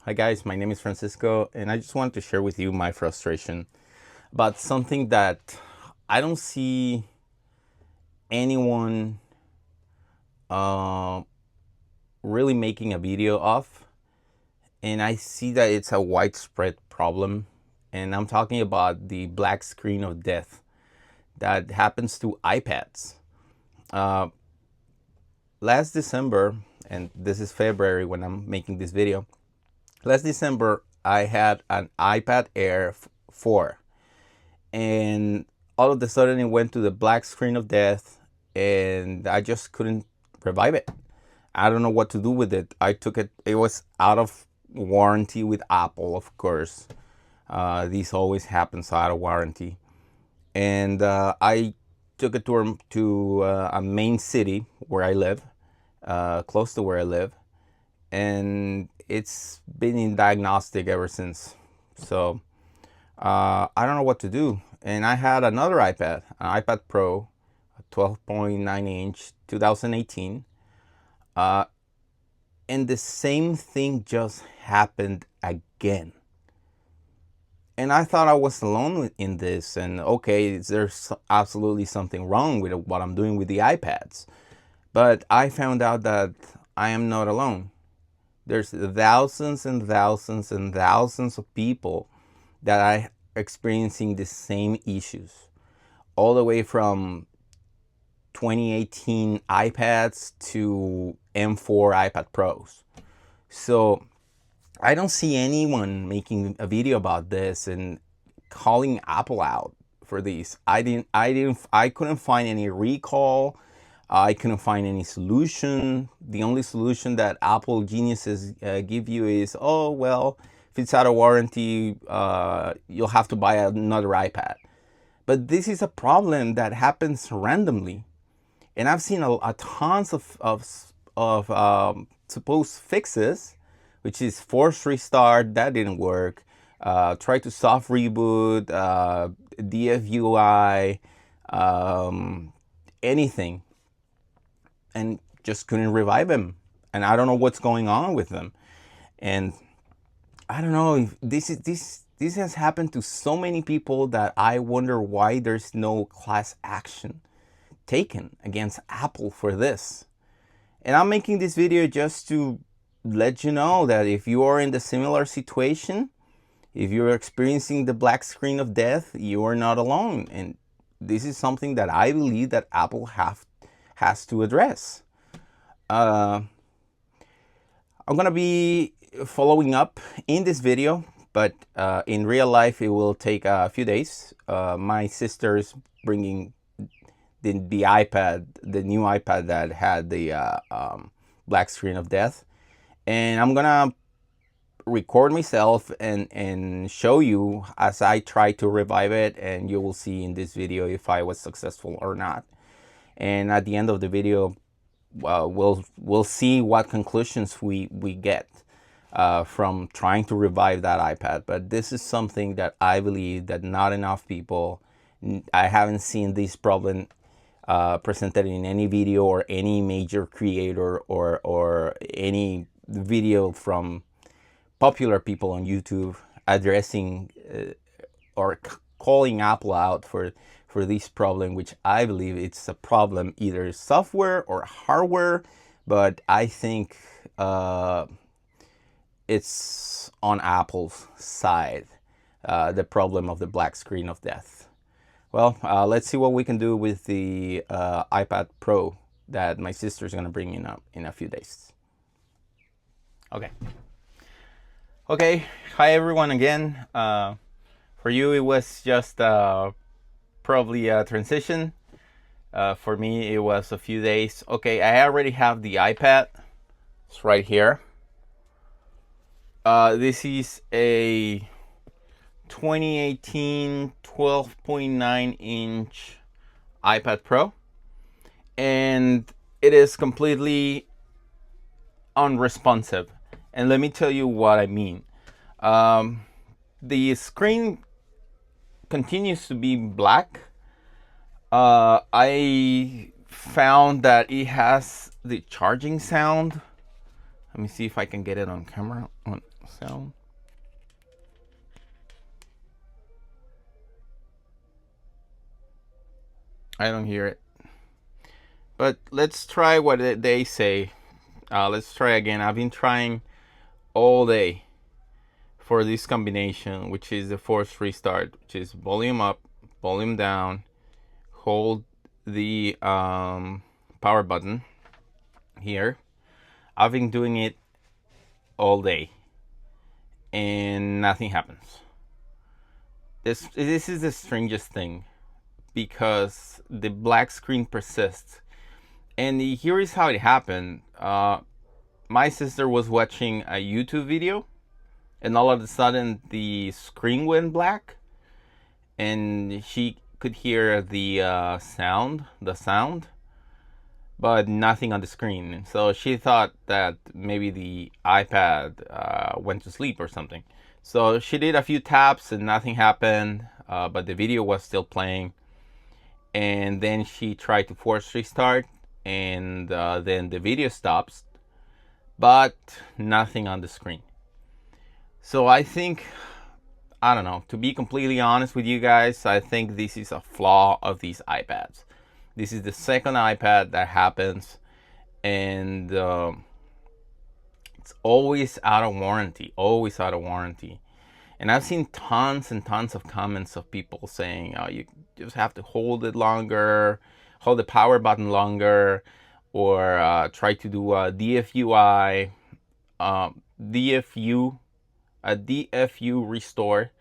Hi guys, my name is Francisco and I just wanted to share with you my frustration about something that I don't see anyone uh, really making a video of, and I see that it's a widespread problem, and I'm talking about the black screen of death that happens to iPads. Uh, Last December, and this is February when I'm making this video, last December I had an iPad Air 4, and all of a sudden it went to the black screen of death, and I just couldn't revive it. I don't know what to do with it. I took it, it was out of warranty with Apple, of course. These always happens out of warranty. And I took it to a main city where I live, close to where I live, and it's been in diagnostic ever since. So I don't know what to do. And I had another iPad, an iPad Pro, a 12.9 inch, 2018. And the same thing just happened again. And I thought I was alone in this. And okay, there's absolutely something wrong with what I'm doing with the iPads. But I found out that I am not alone. There's thousands and thousands and thousands of people that are experiencing the same issues, all the way from 2018 iPads to M4 iPad Pros. So I don't see anyone making a video about this and calling Apple out for these. I couldn't find any recall. I couldn't find any solution. The only solution that Apple geniuses give you is, oh, well, if it's out of warranty, you'll have to buy another iPad. But this is a problem that happens randomly. And I've seen a tons of supposed fixes, which is force restart, that didn't work. Try to soft reboot, DFUI, anything, and just couldn't revive them. And I don't know what's going on with them. And I don't know if this has happened to so many people that I wonder why there's no class action taken against Apple for this. And I'm making this video just to let you know that if you are in the similar situation, if you're experiencing the black screen of death, you are not alone. And this is something that I believe that Apple has to address. I'm gonna be following up in this video, but in real life it will take a few days. My sister's bringing the iPad, the new iPad that had the black screen of death, and I'm gonna record myself and show you as I try to revive it, and you will see in this video if I was successful or not. And at the end of the video, we'll see what conclusions we get from trying to revive that iPad. But this is something that I believe that not enough people, I haven't seen this problem presented in any video or any major creator or any video from popular people on YouTube addressing or calling Apple out for this problem, which I believe it's a problem either software or hardware, but I think it's on Apple's side, the problem of the black screen of death. Well, let's see what we can do with the iPad Pro that my sister's going to bring in a few days. Okay, hi everyone again. For you it was just probably a transition. For me it was a few days. Okay, I already have the iPad. It's right here. This is a 2018 12.9 inch iPad Pro, and it is completely unresponsive. And let me tell you what I mean. The screen continues to be black. I found that it has the charging sound Let me see if I can get it on camera, on sound. I don't hear it. But let's try what they say. Let's try again. I've been trying all day for this combination, which is the forced restart, which is volume up, volume down, hold the power button here. I've been doing it all day and nothing happens. This is the strangest thing, because the black screen persists. And here is how it happened. My sister was watching a YouTube video, and all of a sudden the screen went black, and she could hear the sound, but nothing on the screen. So she thought that maybe the iPad went to sleep or something. So she did a few taps and nothing happened, but the video was still playing. And then she tried to force restart, and then the video stops, but nothing on the screen. So I think, I don't know, to be completely honest with you guys, I think this is a flaw of these iPads. This is the second iPad that happens, and it's always out of warranty, always out of warranty. And I've seen tons and tons of comments of people saying, oh, you just have to hold it longer, hold the power button longer, or try to do a DFU restore.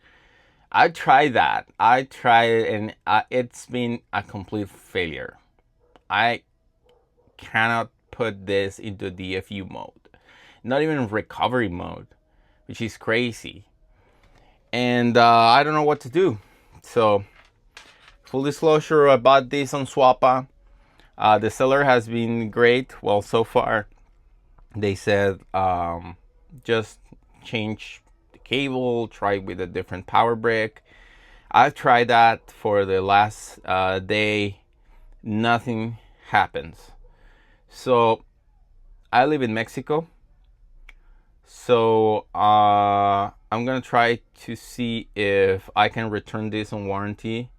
I tried that. I tried it, and it's been a complete failure. I cannot put this into DFU mode, not even recovery mode, which is crazy. And I don't know what to do. So, full disclosure, I bought this on Swappa. The seller has been great. Well, so far, they said just change the cable, try with a different power brick. I've tried that for the last day. Nothing happens. So, I live in Mexico. So, I'm gonna try to see if I can return this on warranty,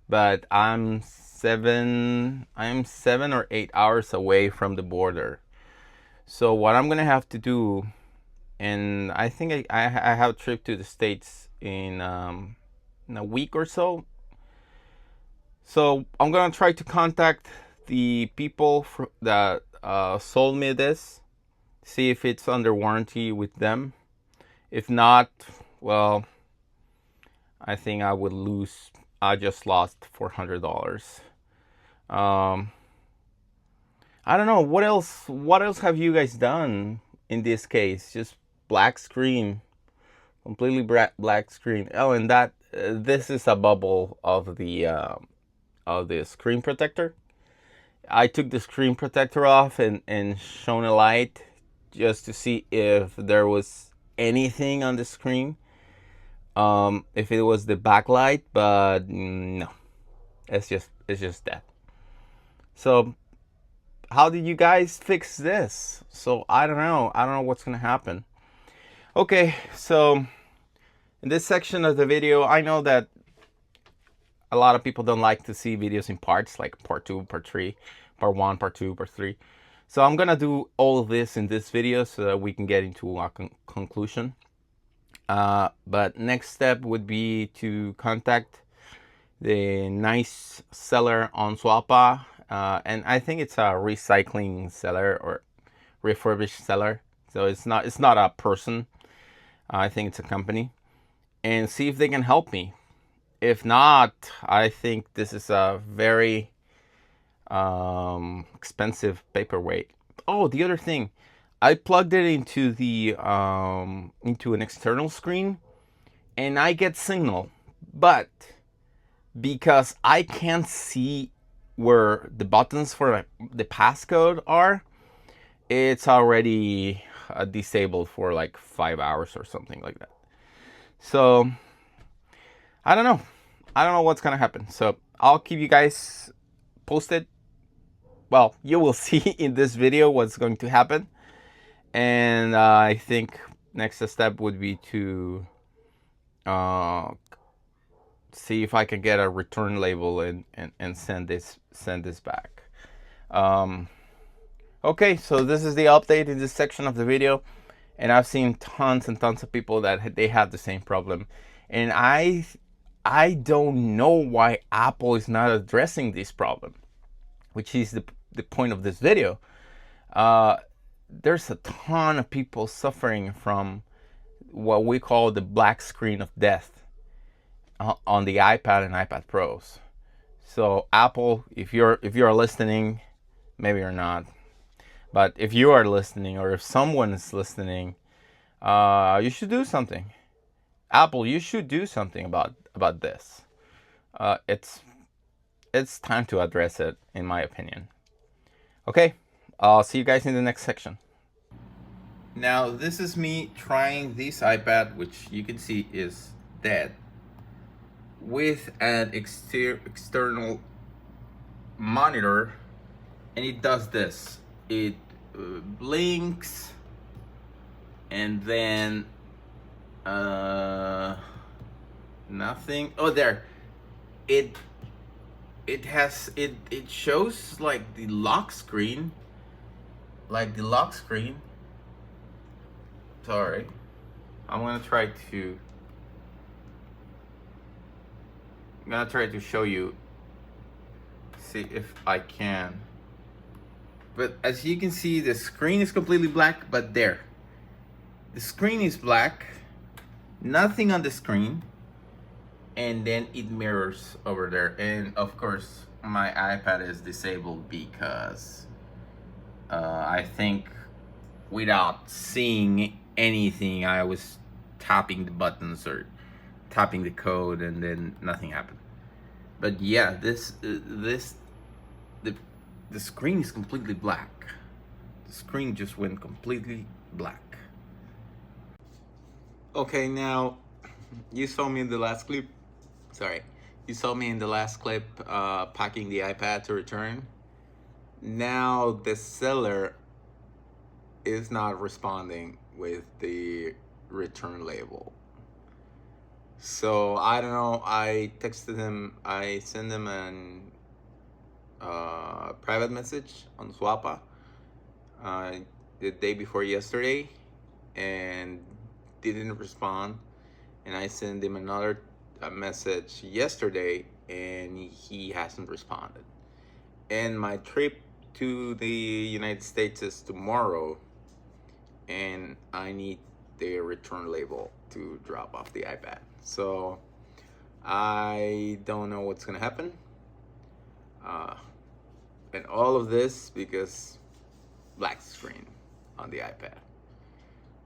but I'm 7 or 8 hours away from the border. So what I'm gonna have to do, and I think I have a trip to the States in a week or so. So I'm gonna try to contact the people that sold me this, see if it's under warranty with them. If not, well, I think I would lose. I just lost $400. I don't know what else. What else have you guys done in this case? Just black screen, completely black screen. Oh, and that this is a bubble of the screen protector. I took the screen protector off and shone a light just to see if there was anything on the screen, if it was the backlight, but no, it's just that. So how did you guys fix this? So I don't know what's gonna happen. Okay, so in this section of the video, I know that a lot of people don't like to see videos in parts, like part 2, part 3, part 1, part 2, part 3. So I'm gonna do all of this in this video so that we can get into a conclusion. But next step would be to contact the nice seller on Swappa, and I think it's a recycling seller or refurbished seller. So it's not a person. I think it's a company, and see if they can help me. If not, I think this is a very expensive paperweight. Oh, the other thing, I plugged it into the into an external screen, and I get signal, but because I can't see where the buttons for the passcode are, it's already disabled for like 5 hours or something like that. So I don't know what's gonna happen. So I'll keep you guys posted. Well, you will see in this video what's going to happen. And I think next step would be to see if I can get a return label and send this back. Okay, so this is the update in this section of the video, and I've seen tons and tons of people that they have the same problem, and I don't know why Apple is not addressing this problem, which is the point of this video. There's a ton of people suffering from what we call the black screen of death on the iPad and iPad Pros. So Apple, if you're listening, maybe you're not, but if you are listening, or if someone is listening, you should do something. Apple, you should do something about this. It's time to address it, in my opinion. Okay, I'll see you guys in the next section. Now, this is me trying this iPad, which you can see is dead, with an external monitor, and it does this. It blinks, and then nothing. Oh, there. It shows like the lock screen. Sorry, I'm gonna try to show you. See if I can. But as you can see, the screen is completely black. But there, the screen is black. Nothing on the screen. And then it mirrors over there. And of course, my iPad is disabled because I think without seeing anything, I was tapping the buttons or tapping the code, and then nothing happened. But yeah, the screen is completely black. The screen just went completely black. Okay, now you saw me in the last clip. You saw me in the last clip packing the iPad to return. Now the seller is not responding with the return label. So I don't know. I texted him. I sent him an private message on Swappa the day before yesterday, and didn't respond. And I sent him another message yesterday, and he hasn't responded. And my trip to the United States is tomorrow, and I need the return label to drop off the iPad. So I don't know what's gonna happen. And all of this because black screen on the iPad.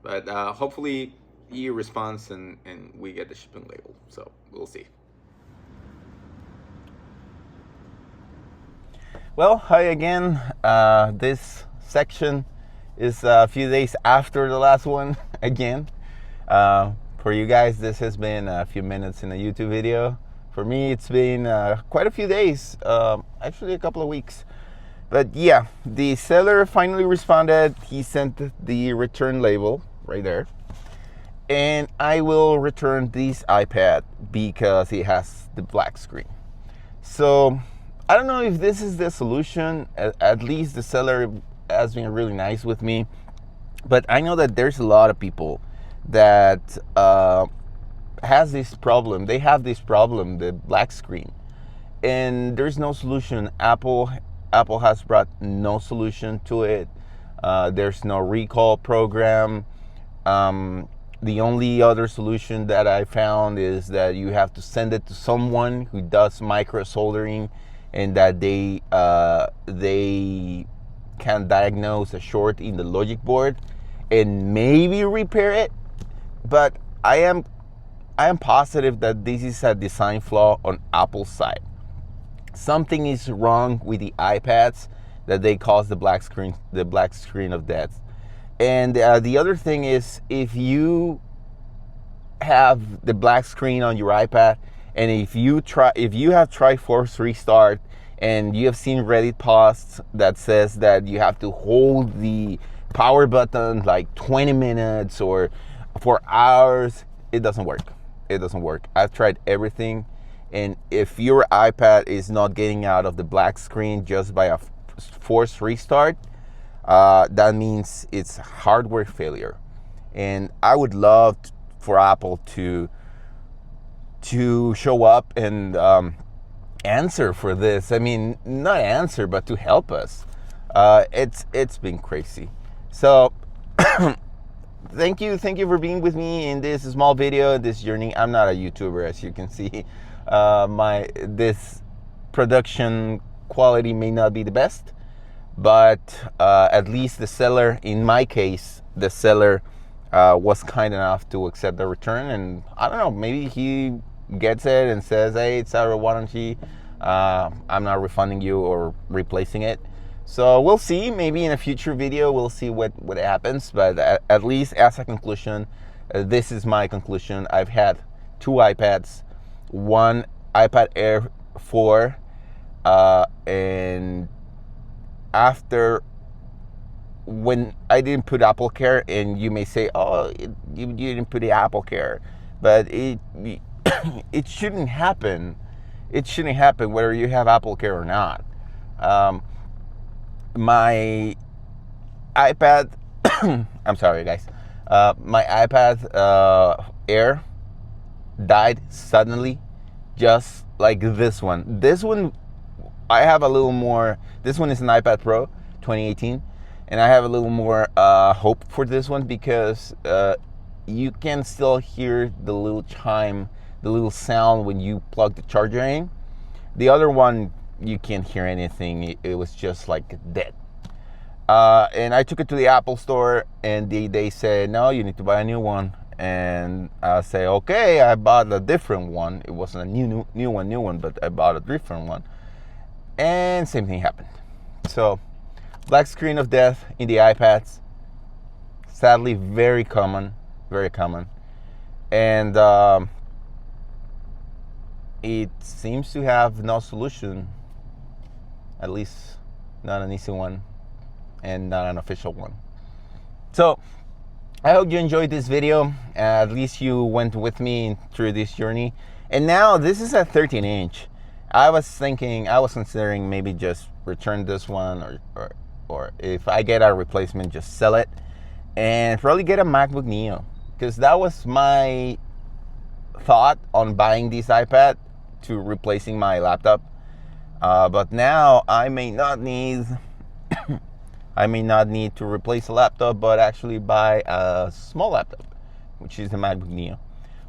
But hopefully he responds and we get the shipping label. So we'll see. Well, hi again. This section is a few days after the last one again. For you guys, this has been a few minutes in a YouTube video. For me, it's been quite a few days, actually a couple of weeks. But yeah, the seller finally responded. He sent the return label right there. And I will return this iPad because it has the black screen. So I don't know if this is the solution. At least the seller has been really nice with me. But I know that there's a lot of people that has this problem. They have this problem, the black screen. And there's no solution. Apple has brought no solution to it. There's no recall program. The only other solution that I found is that you have to send it to someone who does micro soldering, and that they can diagnose a short in the logic board and maybe repair it. But I am positive that this is a design flaw on Apple's side. Something is wrong with the iPads that they cause the black screen of death. And the other thing is, if you have the black screen on your iPad, and if you have tried force restart, and you have seen Reddit posts that says that you have to hold the power button like 20 minutes or for hours. It doesn't work. It doesn't work. I've tried everything, and if your iPad is not getting out of the black screen just by a forced restart, that means it's hardware failure. And I would love for Apple to show up and answer for this. I mean, not answer, but to help us. It's been crazy. So thank you for being with me in this small video, this journey. I'm not a YouTuber, as you can see. This production quality may not be the best, but at least the seller, in my case, the seller was kind enough to accept the return. And I don't know, maybe he gets it and says, hey, it's out of warranty, I'm not refunding you or replacing it. So we'll see. Maybe in a future video we'll see what happens, but at least as a conclusion, this is my conclusion. I've had 2 iPads, one iPad Air 4, and after, when I didn't put Apple Care, and you may say, oh, you didn't put the Apple Care, but it it shouldn't happen. It shouldn't happen whether you have Apple Care or not. My iPad, I'm sorry guys, my iPad Air died suddenly, just like this one. This one, I have a little more, this one is an iPad Pro 2018, and I have a little more hope for this one because you can still hear the little chime, the little sound when you plug the charger in. The other one, you can't hear anything. It was just like dead. And I took it to the Apple store, and they said, no, you need to buy a new one. And I say, okay, I bought a different one. It wasn't a new one, but I bought a different one. And same thing happened. So black screen of death in the iPads, sadly very common, very common. And it seems to have no solution, at least not an easy one and not an official one. So I hope you enjoyed this video. At least you went with me through this journey. And now this is a 13-inch. I was considering maybe just return this one, or if I get a replacement, just sell it and probably get a MacBook Neo, because that was my thought on buying this iPad to replacing my laptop. But now I may not need to replace a laptop, but actually buy a small laptop, which is the MacBook Neo.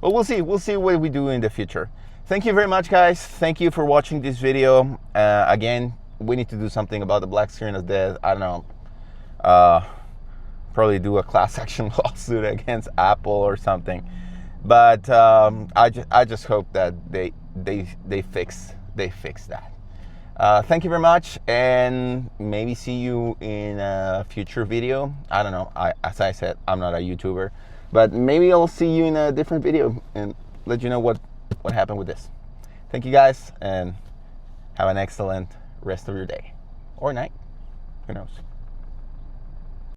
But we'll see what we do in the future. Thank you very much, guys. Thank you for watching this video. Again, we need to do something about the black screen of death. I don't know, probably do a class action lawsuit against Apple or something. But I just hope that they fix that. Thank you very much, and maybe see you in a future video. I don't know. As I said, I'm not a YouTuber, but maybe I'll see you in a different video and let you know what happened with this. Thank you guys, and have an excellent rest of your day or night. Who knows?